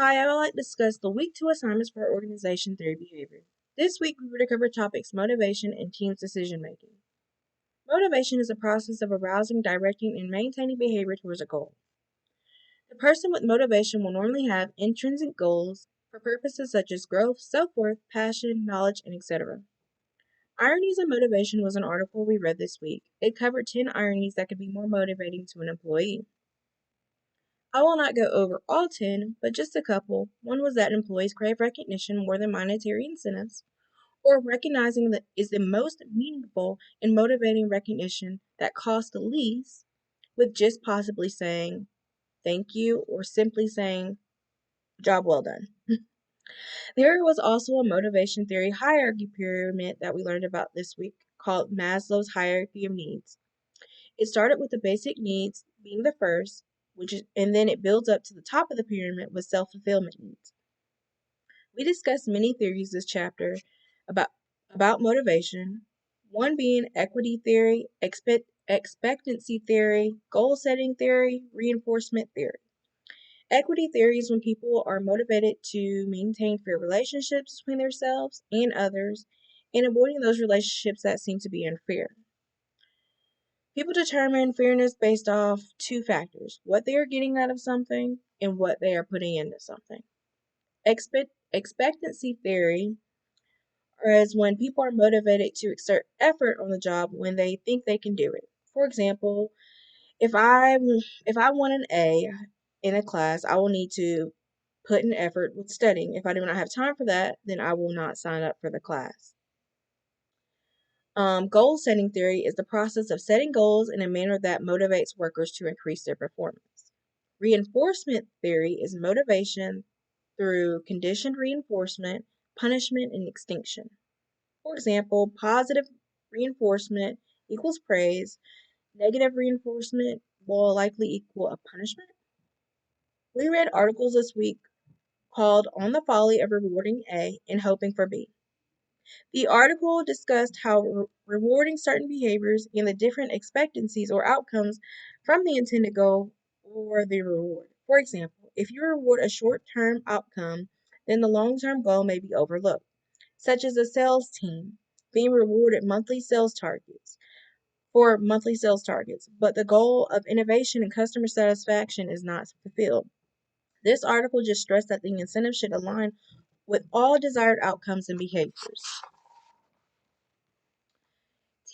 Hi, I would like to discuss the week 2 assignments for organization theory behavior. This week we were to cover topics motivation and teams decision making. Motivation is a process of arousing, directing, and maintaining behavior towards a goal. The person with motivation will normally have intrinsic goals for purposes such as growth, self-worth, passion, knowledge, and etc. Ironies of Motivation was an article we read this week. It covered 10 ironies that could be more motivating to an employee. I will not go over all 10, but just a couple. One was that employees crave recognition more than monetary incentives, or recognizing that is the most meaningful and motivating recognition that costs the least, with just possibly saying thank you or simply saying job well done. There was also a motivation theory hierarchy pyramid that we learned about this week called Maslow's hierarchy of needs. It started with the basic needs being the first, and then it builds up to the top of the pyramid with self-fulfillment needs. We discussed many theories this chapter about motivation, one being equity theory, expectancy theory, goal setting theory, reinforcement theory. Equity theory is when people are motivated to maintain fair relationships between themselves and others and avoiding those relationships that seem to be unfair. People determine fairness based off two factors: what they are getting out of something and what they are putting into something. Expectancy theory is when people are motivated to exert effort on the job when they think they can do it. For example, if I want an A in a class, I will need to put in effort with studying. If I do not have time for that, then I will not sign up for the class. Goal setting theory is the process of setting goals in a manner that motivates workers to increase their performance. Reinforcement theory is motivation through conditioned reinforcement, punishment, and extinction. For example, positive reinforcement equals praise, negative reinforcement will likely equal a punishment. We read articles this week called On the Folly of Rewarding A and Hoping for B. The article discussed how rewarding certain behaviors and the different expectancies or outcomes from the intended goal or the reward. For example, if you reward a short-term outcome, then the long-term goal may be overlooked, such as a sales team being rewarded monthly sales targets, but the goal of innovation and customer satisfaction is not fulfilled. This article just stressed that the incentive should align with all desired outcomes and behaviors.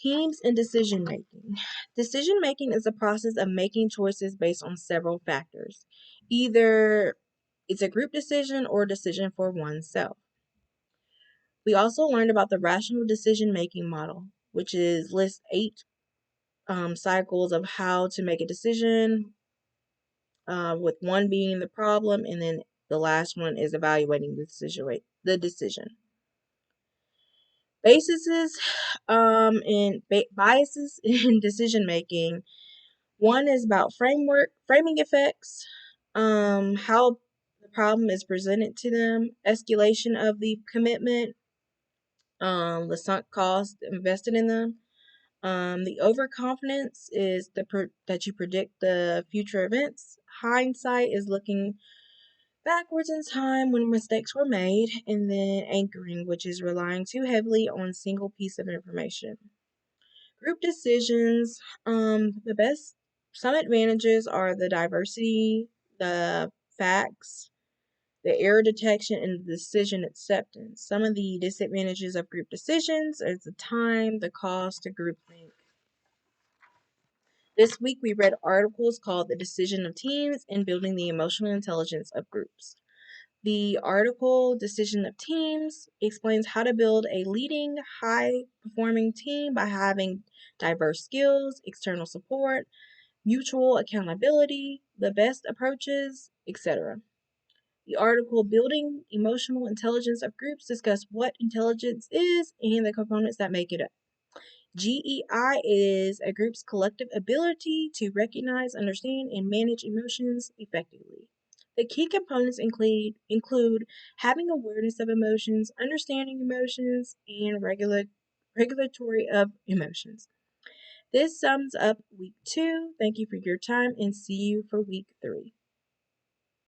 Teams and decision making. Decision making is a process of making choices based on several factors. Either it's a group decision or a decision for oneself. We also learned about the rational decision making model, which is lists 8 cycles of how to make a decision, with one being the problem, and then the last one is evaluating the decision. Biases in decision making. One is about framing effects, how the problem is presented to them, escalation of the commitment, the sunk cost invested in them. The overconfidence is that you predict the future events. Hindsight is looking backwards in time when mistakes were made, and then anchoring, which is relying too heavily on a single piece of information. Group decisions, some advantages are the diversity, the facts, the error detection, and the decision acceptance. Some of the disadvantages of group decisions is the time, the cost, the groupthink. This week we read articles called The Decision of Teams and Building the Emotional Intelligence of Groups. The article, Decision of Teams, explains how to build a leading, high-performing team by having diverse skills, external support, mutual accountability, the best approaches, etc. The article, Building Emotional Intelligence of Groups, discusses what intelligence is and the components that make it up. GEI is a group's collective ability to recognize, understand, and manage emotions effectively. The key components include having awareness of emotions, understanding emotions, and regulatory of emotions. This sums up week 2. Thank you for your time and see you for week 3.